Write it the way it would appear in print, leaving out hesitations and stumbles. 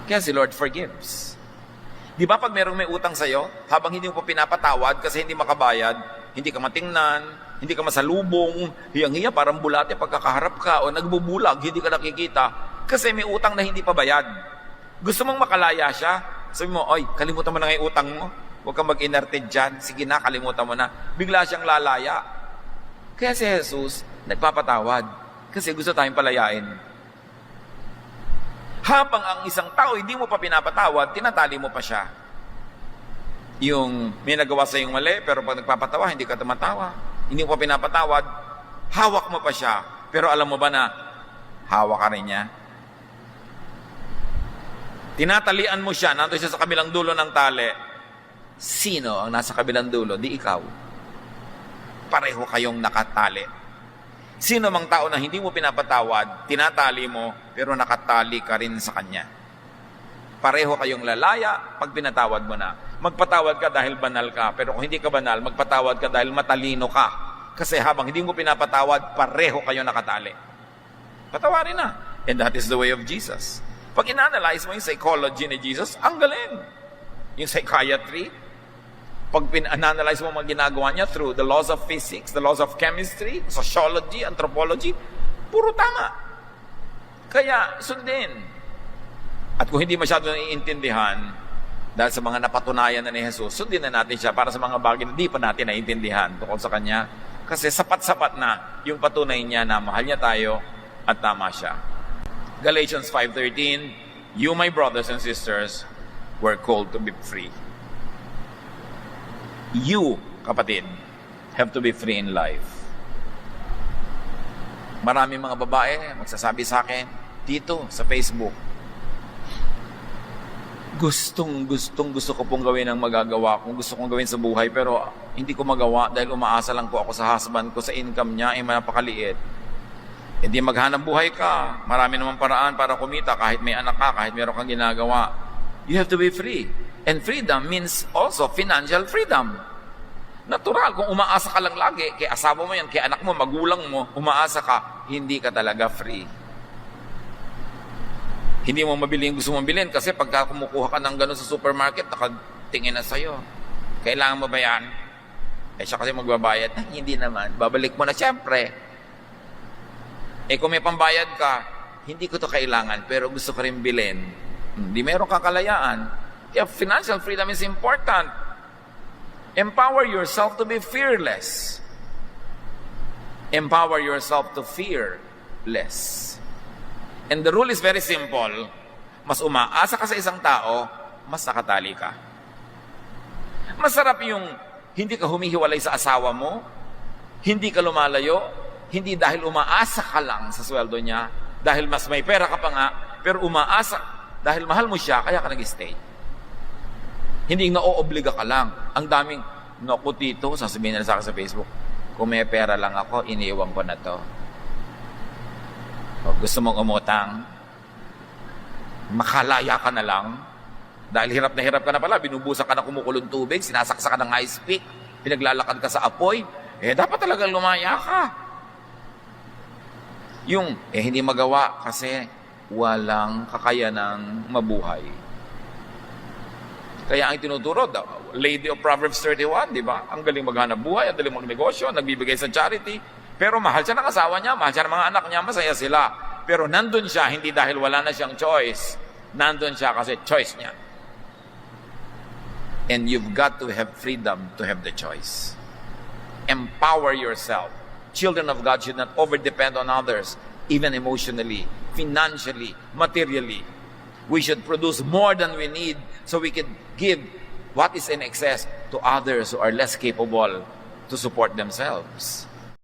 Kaya si Lord forgives. Di ba pag merong may utang sa'yo, habang hindi mo pa pinapatawad kasi hindi makabayad, hindi ka matingnan, hindi ka masalubong, hiyang-hiya, parang bulate pagkakaharap ka o nagbubulag, hindi ka nakikita, kasi may utang na hindi pa bayad. Gusto mong makalaya siya, sabi mo, oy, kalimutan mo na nga yung utang mo. Huwag kang mag-inerte dyan. Sige na, kalimutan mo na. Bigla siyang lalaya. Kaya si Jesus, nagpapatawad. Kasi gusto tayong palayain. Habang ang isang tao, hindi mo pa pinapatawad, tinatali mo pa siya. Yung may nagawa sa yung mali, pero pag nagpapatawa, hindi ka tumatawa. Hindi mo pa pinapatawad, hawak mo pa siya. Pero alam mo ba na, hawak ka rin niya? Tinatalian mo siya, nandun siya sa kabilang dulo ng tali. Sino ang nasa kabilang dulo? Di ikaw. Pareho kayong nakatali. Sino mang tao na hindi mo pinapatawad, tinatali mo, pero nakatali ka rin sa kanya. Pareho kayong lalaya pag pinatawad mo na. Magpatawad ka dahil banal ka, pero kung hindi ka banal, magpatawad ka dahil matalino ka. Kasi habang hindi mo pinapatawad, pareho kayong nakatali. Patawarin na. And that is the way of Jesus. Pag in-analyze mo yung psychology ni Jesus, ang galing. Yung psychiatry, pag in-analyze mo mga ginagawa niya through the laws of physics, the laws of chemistry, sociology, anthropology, puro tama. Kaya sundin. At kung hindi masyado naiintindihan, dahil sa mga napatunayan na ni Jesus, sundin na natin siya para sa mga bagay na di pa natin naiintindihan tungkol sa Kanya. Kasi sapat-sapat na yung patunay niya na mahal niya tayo at tama siya. Galatians 5:13, you, my brothers and sisters, were called to be free. You, kapatid, have to be free in life. Maraming mga babae magsasabi sa akin, dito, sa Facebook, gusto ko pong gawin ang magagawa kung gusto kong gawin sa buhay, pero hindi ko magawa dahil umaasa lang po ako sa husband ko, sa income niya, ay napakaliit. Hindi maghanap buhay ka. Marami naman paraan para kumita kahit may anak ka, kahit meron kang ginagawa. You have to be free. And freedom means also financial freedom. Natural, kung umaasa ka lang lagi, kay asawa mo yan, kay anak mo, magulang mo, umaasa ka, hindi ka talaga free. Hindi mo mabili yung gusto mong bilhin kasi pagka kumukuha ka ng gano'n sa supermarket, nakatingin na sa'yo. Kailangan mo ba yan? Eh siya kasi magbabayad. Hindi naman. Babalik mo na siyempre. Eh kung may pambayad ka, hindi ko to kailangan, pero gusto ko rin bilhin. Hindi meron kang kalayaan. Kaya financial freedom is important. Empower yourself to be fearless. Empower yourself to fear less. And the rule is very simple. Mas umaasa ka sa isang tao, mas nakatali ka. Masarap yung hindi ka humihiwalay sa asawa mo, hindi ka lumalayo, hindi dahil umaasa ka lang sa sweldo niya, dahil mas may pera ka pa nga, pero umaasa, dahil mahal mo siya, kaya ka nag-stay. Hindi na-oobliga ka lang. Ang daming, naku tito, sasabihin nila sa akin sa Facebook, kung may pera lang ako, iniiwan ko na to. O, gusto mong umutang, makalaya ka na lang, dahil hirap na hirap ka na pala, binubusan ka na kumukulong tubig, sinasaksa ka ng ice pick, pinaglalakad ka sa apoy, dapat talagang lumaya ka. Yung, hindi magawa kasi walang kakayanang mabuhay. Kaya ang tinuturo, Lady of Proverbs 31, di ba? Ang galing maghanap buhay, ang galing magnegosyo, nagbibigay sa charity. Pero mahal siya ng asawa niya, mahal siya ng mga anak niya, masaya sila. Pero nandun siya, hindi dahil wala na siyang choice. Nandun siya kasi choice niya. And you've got to have freedom to have the choice. Empower yourself. Children of God should not overdepend on others, even emotionally, financially, materially. We should produce more than we need so we can give what is in excess to others who are less capable to support themselves.